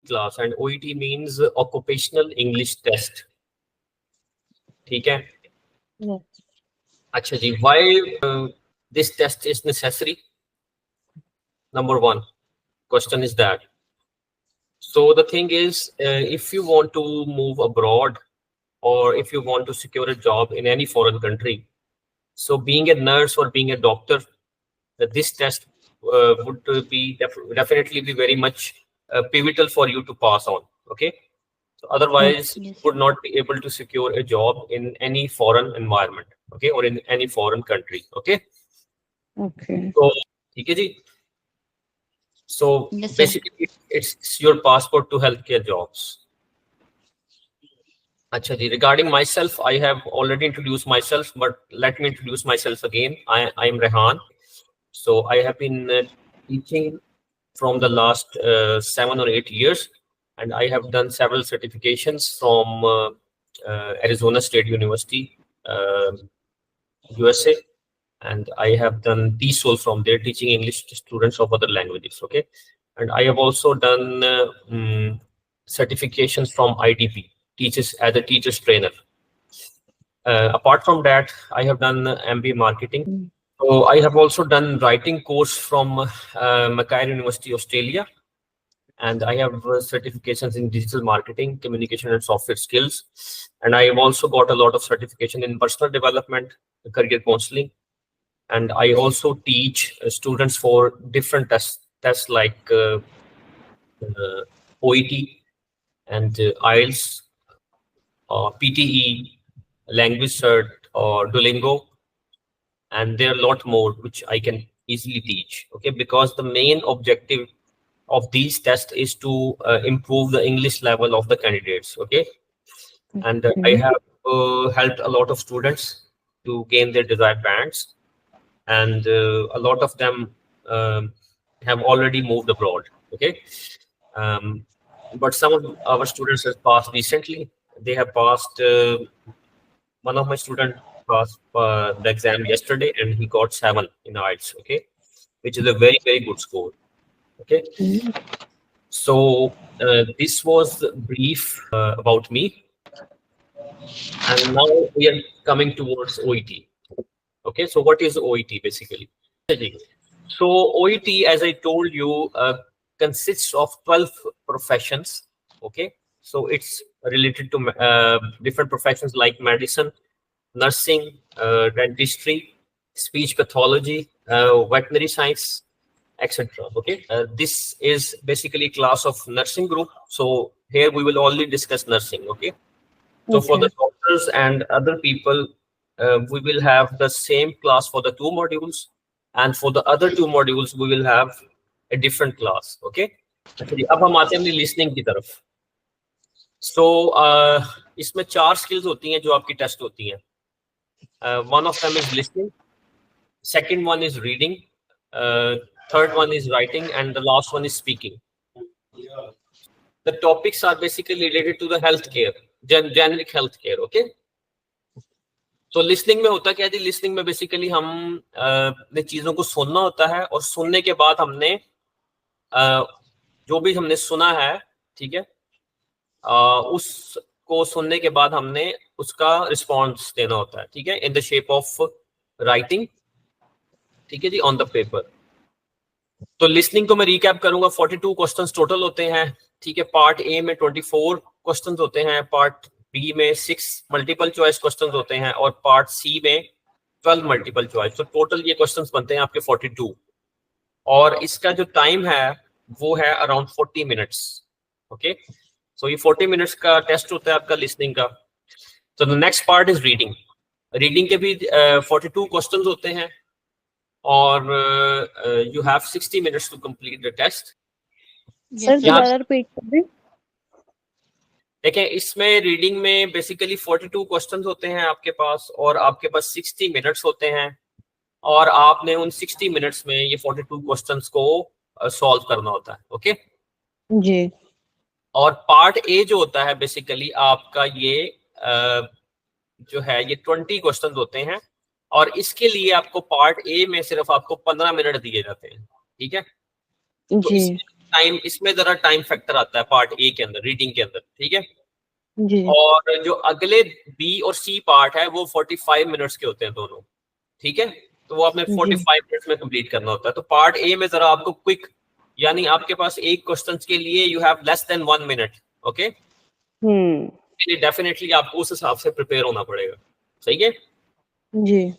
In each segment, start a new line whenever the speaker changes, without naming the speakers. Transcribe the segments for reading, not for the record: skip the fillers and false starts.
class, and OET means occupational English test. ठीक है?
Yes.
अच्छा जी, why this test is necessary? Number one question is that. So the thing is, if you want to move abroad, or if you want to secure a job in any foreign country, so being a nurse or being a doctor, this test would be definitely be very much pivotal for you to pass on. Okay, so otherwise you
Yes.
would not be able to secure a job in any foreign environment, okay, or in any foreign country. Okay,
Okay.
so ठीक है जी. So
Yes, sir.
basically, it's your passport to healthcare jobs. Acha ji, regarding myself, I have already introduced myself, but let me introduce myself again. I am Rehan. So I have been teaching from the last 7 or 8 years, and I have done several certifications from Arizona State University, USA, and I have done TESOL from there, teaching English to students of other languages. Okay, and I have also done certifications from IDP, teachers as a teacher's trainer. Apart from that, I have done MBA marketing. So I have also done writing course from Macquarie University, Australia, and I have certifications in digital marketing, communication, and software skills. And I have also got a lot of certification in personal development, career counseling, and I also teach students for different tests like OET and IELTS, PTE, language cert, or Duolingo, and there are a lot more which I can easily teach. Okay, because the main objective of these tests is to improve the English level of the candidates. Okay, and I have helped a lot of students to gain their desired bands, and a lot of them have already moved abroad. Okay, but some of our students have passed recently. They have passed. One of my students passed the exam yesterday, and he got 7 in IELTS. Okay, which is a very, very good score. Okay, so this was brief about me, and now we are coming towards OET. Okay, so what is OET basically? So OET, as I told you, consists of 12 professions. Okay, so it's related to different professions like medicine, nursing, dentistry, speech pathology, veterinary science, etc. Okay, this is basically a class of nursing group. So here we will only discuss nursing. Okay, so for the doctors and other people, we will have the same class for the 2 modules, and for the other 2 modules we will have a different class. Okay, अब हम आते हैं अपनी listening की तरफ. So इसमें 4 skills होती हैं जो आपकी टेस्ट होती हैं. One of them is listening, second one is reading, third one is writing, and the last one is speaking. The topics are basically related to the healthcare, generic healthcare. Okay, so listening में होता क्या है? Listening में basically हम ने चीजों को सुनना होता है, और सुनने के बाद हमने जो भी हमने सुना है, ठीक है, उसको सुनने के बाद हमने उसका रिस्पॉन्स देना होता है. ठीक है, in the shape of writing. ठीक है जी, ऑन द पेपर. तो लिसनिंग को मैं रिकैप करूंगा. 42 क्वेश्चंस टोटल होते हैं. ठीक है, पार्ट ए में 24 क्वेश्चंस होते हैं, पार्ट बी में 6 मल्टीपल चॉइस क्वेश्चंस होते हैं, और पार्ट सी में 12 मल्टीपल चॉइस. तो टोटल ये क्वेश्चंस बनते हैं आपके 42, और इसका जो टाइम है वो है अराउंड 40 मिनट्स. ओके, सो ये 40 मिनट्स का टेस्ट होता है आपका लिसनिंग का. तो the next part is reading. Reading के भी 42 क्वेश्चंस होते हैं, और you have 60 minutes to complete the test.
Sir दोबारा रिपीट कर दें.
देखिए, इसमें रीडिंग में बेसिकली 42 क्वेश्चंस होते हैं आपके पास, और आपके पास 60 मिनट्स होते हैं, और आपने उन 60 मिनट्स में ये 42 क्वेश्चंस को सॉल्व करना होता है. ओके
जी.
और पार्ट ए जो होता है बेसिकली आपका ये जो है ये 20 क्वेश्चंस होते हैं, और इसके लिए आपको पार्ट ए में सिर्फ आपको 15 मिनट दिए जाते हैं. ठीक है, तो टाइम, इसमें जरा टाइम फैक्टर आता है पार्ट ए के अंदर, रीडिंग के अंदर, ठीक है।
जी
और जो अगले बी और सी पार्ट है वो 45 मिनट्स के होते हैं दोनों, ठीक है। तो वो आपने
जी
45 मिनट्स में कंप्लीट करना होता है। तो पार्ट ए में जरा आपको क्विक, यानी आपके पास एक क्वेश्चन के लिए you have less than 1 minute, okay. Definitely आपको उस हिसाब से प्रिपेयर होना पड़ेगा, सही है
जी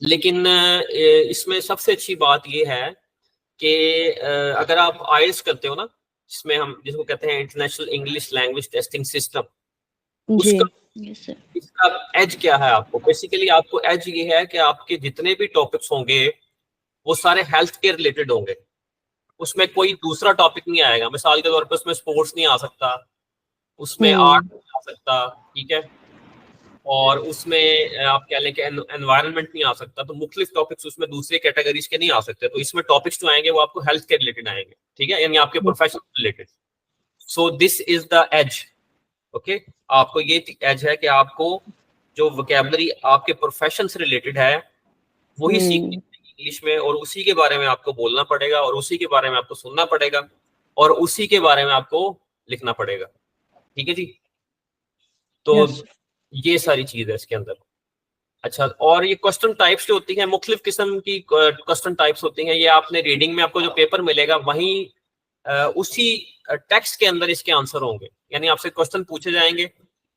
लेकिन इसमें सबसे अच्छी बात ये है कि अगर आप आइल्स करते हो ना, जिसमें हम जिसको कहते हैं international English language testing system,
जी
उसका
यस सर
इसका एज क्या है आपको, बेसिकली आपको एज ये है कि आपके जितने भी टॉपिक्स होंगे वो सारे हेल्थ के रिलेटेड होंगे, उसमें कोई दूसरा टॉपिक नहीं आएगा। मिसाल के तौर पर उसमें स्पोर्ट्स नहीं आ सकता, उसमें आर्ट नहीं आ सकता, ठीक है, और उसमें आप कह लें कि एनवायरनमेंट नहीं आ सकता। तो मुख्तलिफ टॉपिक्स उसमें दूसरे कैटेगरीज के नहीं आ सकते। तो इसमें टॉपिक्स जो आएंगे वो आपको हेल्थ के रिलेटेड आएंगे, ठीक है, यानी आपके profession related. So this is the age, okay. आपको ये एज है कि आपको जो वोकैबुलरी आपके प्रोफेशन से रिलेटेड है वही सीखनी इंग्लिश में, और उसी के बारे में आपको बोलना पड़ेगा, और उसी के बारे में आपको सुनना पड़ेगा, और उसी के बारे में आपको लिखना पड़ेगा, ठीक है जी। तो
यस
ये सारी चीज है इसके अंदर। अच्छा, और ये क्वेश्चन टाइप्स जो होती हैं, मुख्तलिफ किस्म की क्वेश्चन टाइप्स होती हैं। ये आपने रीडिंग में आपको जो पेपर मिलेगा वहीं उसी टेक्स्ट के अंदर इसके आंसर होंगे, यानी आपसे क्वेश्चन पूछे जाएंगे,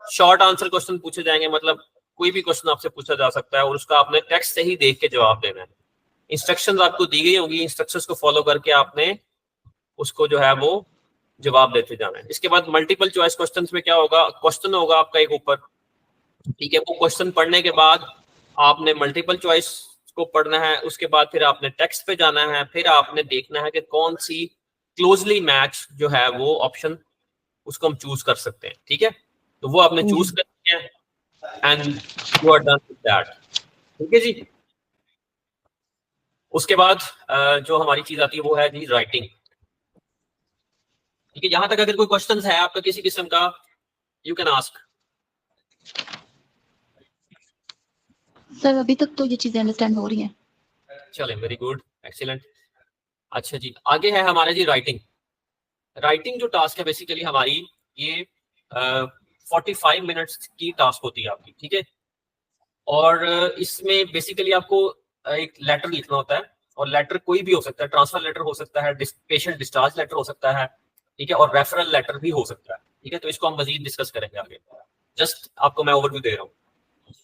शॉर्ट आंसर क्वेश्चन पूछे जाएंगे, मतलब कोई भी क्वेश्चन आपसे पूछा जा सकता है और उसका आपने टेक्स्ट से ही देख के जवाब देना है। इंस्ट्रक्शंस आपको दी गई होंगी, इंस्ट्रक्शंस को फॉलो करके आपने उसको जो है वो जवाब देते जाना है। इसके बाद मल्टीपल चॉइस क्वेश्चंस में क्या होगा, क्वेश्चन होगा आपका एक ऊपर, ठीक है, वो क्वेश्चन पढ़ने के बाद आपने मल्टीपल चॉइस को पढ़ना है, उसके बाद फिर आपने टेक्स्ट पे जाना है, फिर आपने देखना है कि कौन सी क्लोजली मैच जो है वो ऑप्शन उसको हम चूज कर सकते हैं, ठीक है। तो वो आपने चूज करनी है and you are done with that, ठीक है जी। उसके बाद जो हमारी चीज आती है वो है जी राइटिंग, ठीक है। यहां तक अगर कोई क्वेश्चन है आपका किसी किस्म का, यू कैन आस्क।
सर अभी तक तो ये चीजें अंडरस्टैंड हो रही हैं।
चले, वेरी गुड, एक्सीलेंट। अच्छा जी, आगे है हमारा जी राइटिंग। राइटिंग जो टास्क है बेसिकली हमारी ये 45 मिनट्स की टास्क होती है आपकी, ठीक है। और इसमें बेसिकली आपको एक लेटर लिखना होता है, और लेटर कोई भी हो सकता है, ट्रांसफर लेटर हो सकता है, पेशेंट डिस्चार्ज लेटर हो सकता है, ठीक है, और रेफरल लेटर भी हो सकता है, ठीक है। तो इसको हम मजीद डिस्कस करेंगे आगे, जस्ट आपको मैं ओवरव्यू दे रहा हूँ।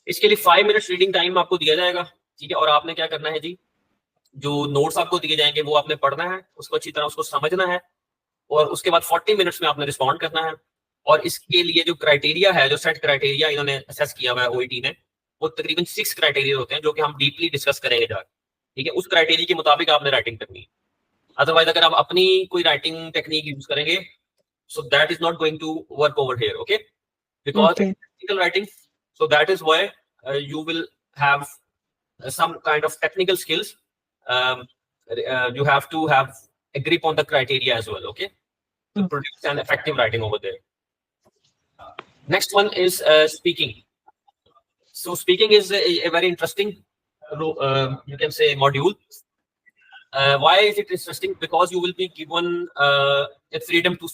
इसके लिए 5 मिनट्स रीडिंग टाइम आपको दिया जाएगा, ठीक है। और आपने क्या करना है जी, जो नोट्स आपको दिए जाएंगे वो आपने पढ़ना है, उसको अच्छी तरह उसको समझना है, और उसके बाद 40 मिनट्स में आपने रिस्पॉन्ड करना है। और इसके लिए जो क्राइटेरिया है, जो सेट क्राइटेरिया इन्होंने असेस किया हुआ है ओईटी ने, वो तकरीबन 6 क्राइटेरिया होते हैं जो कि हम डीपली डिस्कस करेंगे जाकर, ठीक है। उस क्राइटेरिया के मुताबिक आपने राइटिंग करनी है। अदरवाइज अगर आप अपनी कोई राइटिंग टेक्निक यूज करेंगे, so that is not going to work over here, okay, because
Okay.
technical writing, so that is why you will have some kind of technical skills. You have to have a grip on the criteria as well, okay, to produce an effective writing over there. Next one is speaking. So speaking is a very interesting you can say module. Why is it interesting? Because you will be given a freedom to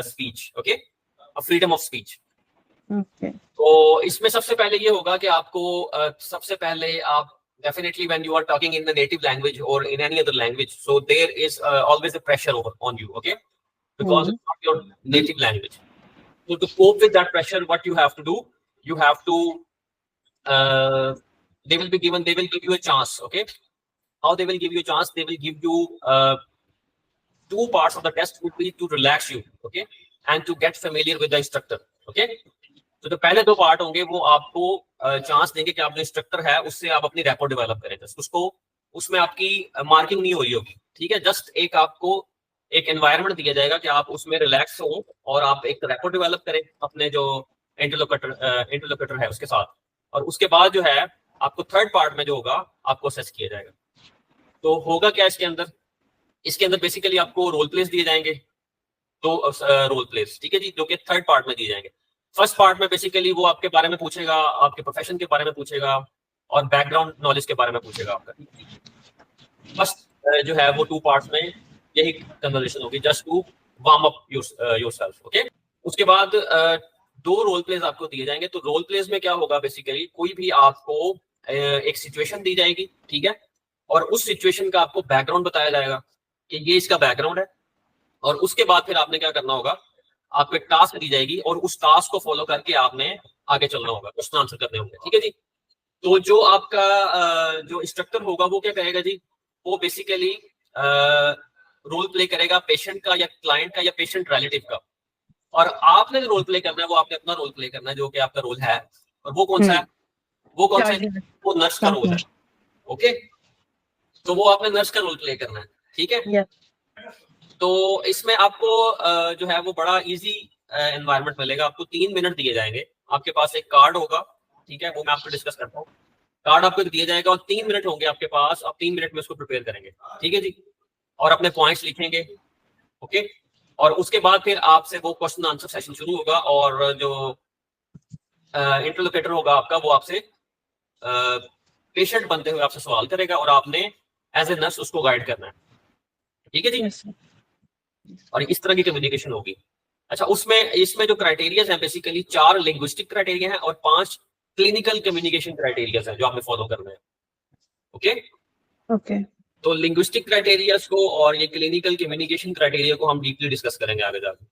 speech, okay, a freedom of speech.
Okay.
तो इसमें सबसे पहले ये होगा कि आपको सबसे पहले आप definitely when you are talking in the native language or in any other language, so there is always a pressure on you, okay, because it's not your native language. So to cope with that pressure, what you have to do, you have to they will give you a chance, okay. How they will give you a chance? They will give you 2 parts of the test would be to relax you, okay, and to get familiar with the instructor, okay. तो पहले 2 part होंगे वो आपको chance देंगे कि आप जो instructor है उससे आप अपनी रैपो डेवलप करें, जस्ट उसको उसमें आपकी मार्किंग नहीं हो रही होगी, ठीक है। जस्ट एक आपको एक एनवायरनमेंट दिया जाएगा कि आप उसमें रिलैक्स हो और आप एक रैपो डेवलप करें अपने जो इंटरलोकेटर है उसके साथ। और उसके बाद जो है आपको थर्ड पार्ट में जो होगा आपको असेस किया जाएगा। तो होगा क्या इसके अंदर, इसके अंदर बेसिकली आपको रोल प्लेस दिए जाएंगे, 2 रोल प्लेस, ठीक है जी, जो कि थर्ड पार्ट में दिए जाएंगे। फर्स्ट पार्ट में बेसिकली वो आपके बारे में पूछेगा, आपके प्रोफेशन के बारे में पूछेगा और बैकग्राउंड नॉलेज के बारे में पूछेगा आपका। फर्स्ट जो है वो 2 पार्ट्स में यही कन्वर्सेशन होगी, just to warm up yourself. Okay, उसके बाद दो रोल प्लेज आपको दिए जाएंगे। तो रोल प्लेज में क्या होगा, बेसिकली कोई भी आपको एक सिचुएशन दी जाएगी, ठीक है, और उस सिचुएशन का आपको बैकग्राउंड बताया जाएगा कि ये इसका बैकग्राउंड है, और उसके बाद फिर आपने क्या करना होगा, आपको एक टास्क दी जाएगी और उस टास्क को फॉलो करके आपने आगे चलना होगा, क्वेश्चन आंसर करने होंगे, ठीक है जी। तो जो आपका जो इंस्ट्रक्टर होगा वो क्या करेगा जी, वो बेसिकली रोल प्ले करेगा पेशेंट का या क्लाइंट का या पेशेंट रिलेटिव का, और आपने जो रोल प्ले करना है वो आपने अपना रोल प्ले करना है, जो कि आपका रोल है। और वो कौन सा है, वो कौन सा है, वो नर्स का रोल है। ओके, तो वो आपने नर्स का रोल प्ले करना है, ठीक है। तो इसमें आपको जो है वो बड़ा इजी एनवायरनमेंट मिलेगा। आपको 3 मिनट दिए जाएंगे, आपके पास एक कार्ड होगा, ठीक है, वो मैं आपको डिस्कस करता हूँ। कार्ड आपको दिया जाएगा और 3 मिनट होंगे आपके पास, आप 3 मिनट में उसको प्रिपेयर करेंगे, ठीक है जी, और अपने पॉइंट्स लिखेंगे। ओके, और उसके बाद फिर आपसे वो क्वेश्चन आंसर सेशन शुरू होगा, और जो इंटरलोकेटर होगा आपका, वो आपसे पेशेंट बनते हुए आपसे सवाल करेगा, और आपने एज ए नर्स उसको गाइड करना है, ठीक है जी। और इस तरह की कम्युनिकेशन होगी। अच्छा, इसमें जो क्राइटेरिया हैं, बेसिकली 4 लिंग्विस्टिक क्राइटेरिया हैं और 5 क्लिनिकल कम्युनिकेशन क्राइटेरिया हैं जो आपने फॉलो करना है। ओके
ओके,
तो लिंग्विस्टिक क्राइटेरियाज को और ये क्लिनिकल कम्युनिकेशन क्राइटेरिया को हम डीपली डिस्कस करेंगे आगे जाकर,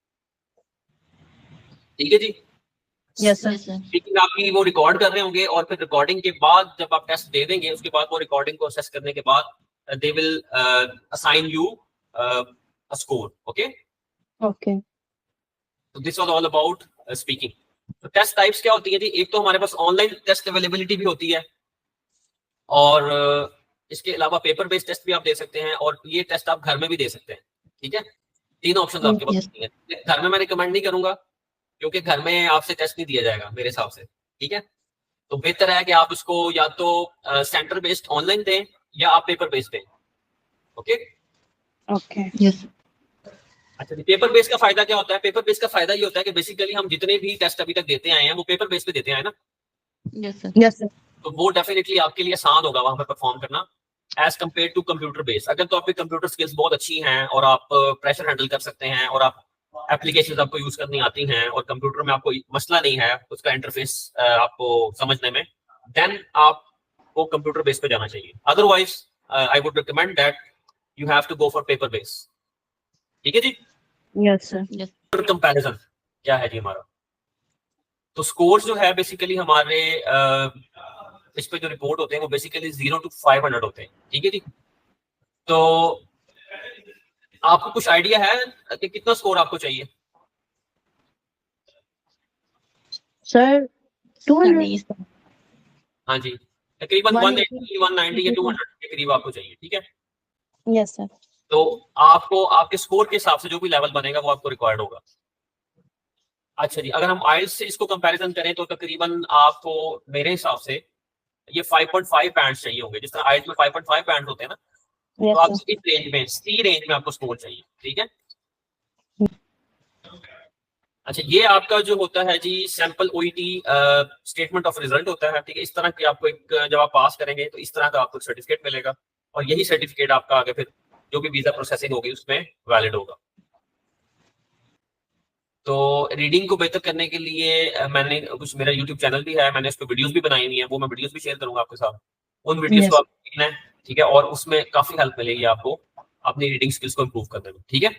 ठीक है जी।
Yes sir.
स्पीकिंग आपकी वो रिकॉर्ड कर रहे होंगे, और फिर रिकॉर्डिंग के बाद जब आप टेस्ट दे देंगे, उसके बाद वो रिकॉर्डिंग को असेस करने के बाद they will assign you a score. Okay,
okay,
so this was all about speaking. तो टेस्ट टाइप्स क्या होती है जी, एक तो हमारे पास ऑनलाइन टेस्ट अवेलेबिलिटी भी होती है, और इसके अलावा पेपर बेस्ड टेस्ट भी आप दे सकते हैं, और ये टेस्ट आप घर में भी दे सकते हैं, ठीक है। 3 ऑप्शन आपके पास होती हैं। घर में मैं रिकमेंड नहीं करूंगा, क्योंकि घर में आपसे टेस्ट नहीं दिया जाएगा मेरे हिसाब से, ठीक है। तो बेहतर है कि आप उसको या तो सेंटर बेस्ड ऑनलाइन दें या आप पेपर बेस्ड दें। ओके
ओके,
यस
अच्छा जी, पेपर बेस का फायदा क्या होता है, पेपर बेस का फायदा ये होता है कि बेसिकली हम जितने भी टेस्ट अभी तक देते आए हैं वो पेपर बेस पे देते आए ना,
यस सर
यस सर,
तो वो डेफिनेटली आपके लिए आसान होगा वहां पर परफॉर्म करना as compare to computer base. अगर तो आपकी कंप्यूटर स्किल्स बहुत अच्छी हैं और आप प्रेशर हैंडल कर सकते हैं, और आप एप्लीकेशंस आपको यूज करनी आती हैं, और कंप्यूटर में आपको मसला नहीं है उसका इंटरफेस आपको समझने में, देन आपको कंप्यूटर बेस पे जाना चाहिए। Otherwise I would recommend that you have to go for paper base, ठीक है जी।
यस सर,
यस
कंपैरिजन क्या है जी हमारा, तो स्कोर्स जो है बेसिकली हमारे इस पे जो रिपोर्ट होते हैं वो बेसिकली 0 to 500 होते हैं, ठीक है जी। तो आपको कुछ आइडिया है कि कितना स्कोर आपको चाहिए?
सर 200।
हाँ जी, तकरीबन
180,
180, 190 या 200 के करीब आपको चाहिए, ठीक है।
यस सर,
तो आपको आपके स्कोर के हिसाब से जो भी लेवल बनेगा वो आपको रिक्वायर्ड होगा। अच्छा जी, अगर हम आइल्स से इसको कंपैरिजन करें तो तकरीबन आपको मेरे हिसाब से ये 5.5 बैंड चाहिए होंगे, जिस तरह आइल्स में 5.5 बैंड होते हैं ना, तो
यस
आपको
सर,
इस रेंज में, सी रेंज में आपको स्कोर चाहिए, ठीक है। अच्छा, ये आपका जो होता है जी sample OET statement of result होता है, ठीक है। इस तरह की आपको एक, जब आप पास करेंगे तो इस तरह का आपको सर्टिफिकेट मिलेगा, और यही सर्टिफिकेट आपका आगे फिर जो भी वीजा प्रोसेसिंग होगी उसमें वैलिड होगा। तो रीडिंग को बेहतर करने के लिए मैंने कुछ, मेरा यूट्यूब चैनल भी है, मैंने उस पर वीडियोस भी बनाई हुई है, वो मैं वीडियोस भी शेयर करूंगा आपके साथ। उन वीडियोस को
यस,
आपको देखना है, ठीक है, और उसमें काफी हेल्प मिलेगी आपको अपनी रीडिंग स्किल्स को इम्प्रूव करने में, ठीक है।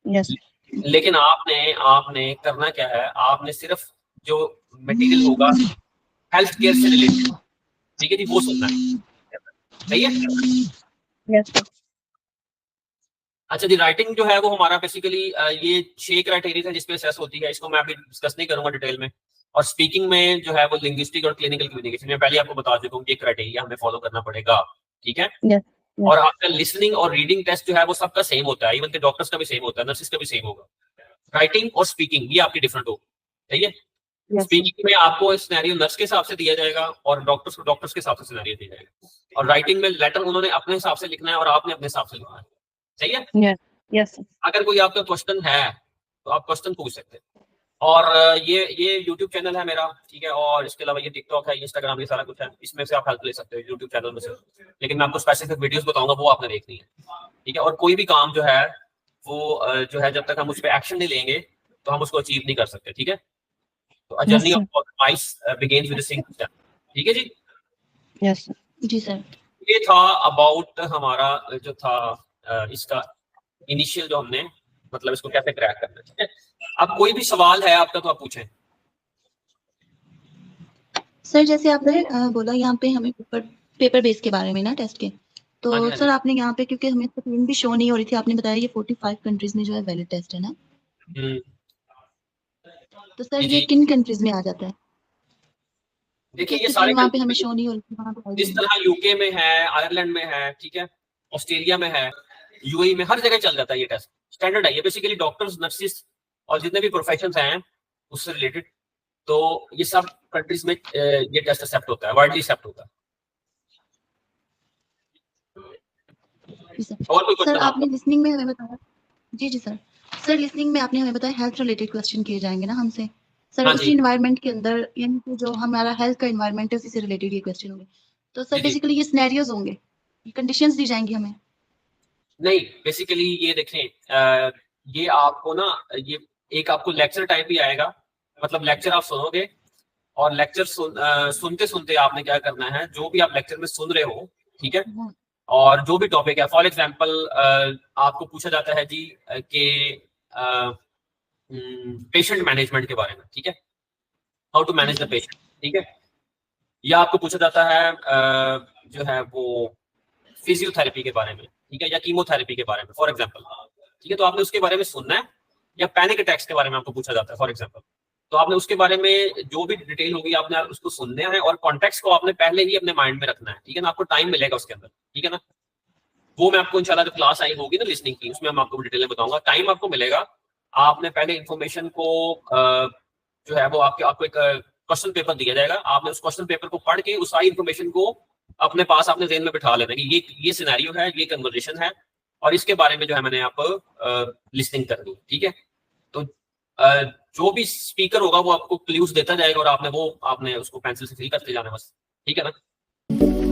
यस,
लेकिन आपने करना क्या है, आपने सिर्फ जो मटेरियल होगा हेल्थ केयर से रिलेटेड, ठीक है जी, वो सुनना है, सही है।
यस सर,
अच्छा जी, राइटिंग जो है वो हमारा बेसिकली ये 6 क्राइटेरिया है जिसपे असेस होती है, इसको मैं अभी डिस्कस नहीं करूंगा डिटेल में। और स्पीकिंग में जो है वो लिंग्विस्टिक और क्लिनिकल कम्युनिकेशन, मैं पहले आपको बता चुका हूँ, ये क्राइटेरिया हमें फॉलो करना पड़ेगा, ठीक है।
यस,
और आपका लिसनिंग और रीडिंग टेस्ट जो है वो सबका सेम होता है, इवन के डॉक्टर्स का भी सेम होता है, नर्सिस का भी सेम होगा। राइटिंग और स्पीकिंग ये आपकी डिफरेंट होगी, सही है।
यस,
स्पीकिंग में आपको सिनेरियो नर्स के हिसाब से दिया जाएगा, और डॉक्टर्स को डॉक्टर्स के हिसाब से सिनेरियो दिया जाएगा, और राइटिंग में लेटर उन्होंने अपने हिसाब से लिखना है और आपने अपने हिसाब से लिखना है, सही है।
यस, यस,
अगर कोई आपका क्वेश्चन है तो आप क्वेश्चन पूछ सकते हैं, और ये YouTube चैनल है मेरा, ठीक है, और इसके अलावा ये टिकटॉक है, इंस्टाग्राम, ये सारा कुछ है, इसमें से आप हेल्प ले सकते हो YouTube चैनल में से। लेकिन मैं आपको स्पेसिफिक वीडियोस बताऊंगा, वो आपने देखनी है, ठीक है। और कोई भी काम जो है वो जो है, जब तक हम उस पर एक्शन नहीं लेंगे तो हम उसको अचीव नहीं कर सकते, ठीक है। तो uh
Yes,
journey
sir.
Of optimize begins with a single step, ठीक है जी।
Yes, sir.
जी सर।
ये था अबाउट हमारा जो था इसका इनिशियल, जो हमने मतलब इसको कैसे क्रैक करना है, ठीक है। अब कोई भी सवाल है आपका तो आप पूछें।
सर जैसे आपने बोला यहाँ पे हमें पेपर बेस के बारे में ना टेस्ट के, तो
हाँ जी, हाँ जी।
सर आपने यहाँ पे, क्योंकि हमें स्क्रीन भी शो नहीं हो रही थी, आपने बताया ये 45 कंट्रीज में जो है वैलिड टेस्ट है ना, तो सर
जी
ये
जी।
किन कंट्रीज में आ जाता है?
देखिए ये
क्योंकि
सारे
स्क्रीन वहाँ पे हमें शो नहीं हो रही थी, वहाँ पे
जिस तरह यूके में है, आयरलैंड में है, ठीक है, ऑस्ट्रेलिया में है, यूएई में, हर जगह चल जाता है ये टेस्ट, स्टैंडर्ड है ये। बेसिकली डॉक्टर्स, नर्सिस और जितने भी प्रोफेशंस हैं उससे रिलेटेड, तो ये सब कंट्रीज में ये टेस्ट एक्सेप्ट होता है, वाइडली एक्सेप्ट होता है।
जी सर।
और कोई
सर
क्वेश्चन
आपने लिसनिंग में हमें बताया, जी जी सर, सर लिसनिंग में आपने हमें बताया हेल्थ रिलेटेड क्वेश्चन किए जाएंगे ना हमसे, सर
हाँ
उसी
जी
इन्वायरमेंट के अंदर, यानी कि जो हमारा हेल्थ का इन्वायरमेंट है उसी से रिलेटेड ये क्वेश्चन होंगे, तो सर
जी जी।
बेसिकली ये सिनेरियोज होंगे, कंडीशंस दी जाएंगी हमें?
नहीं, बेसिकली ये देखें, ये आपको ना, ये एक आपको लेक्चर टाइप भी आएगा, मतलब लेक्चर आप सुनोगे, और लेक्चर सुनते सुनते आपने क्या करना है, जो भी आप लेक्चर में सुन रहे हो, ठीक है, और जो भी टॉपिक है, फॉर एग्जांपल आपको पूछा जाता है जी कि पेशेंट मैनेजमेंट के बारे में, ठीक है, how to manage the patient, ठीक है, या आपको पूछा जाता है जो है वो फिजियोथेरेपी के बारे में, ठीक है, या कीमोथेरेपी के बारे में, फॉर एग्जांपल, ठीक है। तो आपने उसके बारे में सुनना है, या पैनिक अटैक्स के बारे में आपको पूछा जाता है फॉर एग्जांपल, तो आपने उसके बारे में जो भी डिटेल होगी आपने उसको सुनना है, और कॉन्टेक्स्ट को आपने पहले ही अपने माइंड में रखना है, ठीक है ना। आपको टाइम मिलेगा उसके अंदर, ठीक है ना, वो मैं आपको इंशाल्लाह जो क्लास आई होगी ना लिसनिंग की, उसमें हम आपको डिटेल में बताऊंगा, टाइम आपको मिलेगा। आपने पहले इन्फॉर्मेशन को जो है वो आपको एक क्वेश्चन पेपर दिया जाएगा, आपने उस क्वेश्चन पेपर को पढ़ के उस सारी इन्फॉर्मेशन को अपने पास अपने ज़हन में बिठा लेना कि ये सिनेरियो है, ये कन्वर्सेशन है, और इसके बारे में जो है मैंने आप लिसनिंग करनी, ठीक है। तो जो भी स्पीकर होगा वो आपको क्लूज देता जाएगा, और आपने उसको पेंसिल से फिल करते जाना बस, ठीक है ना।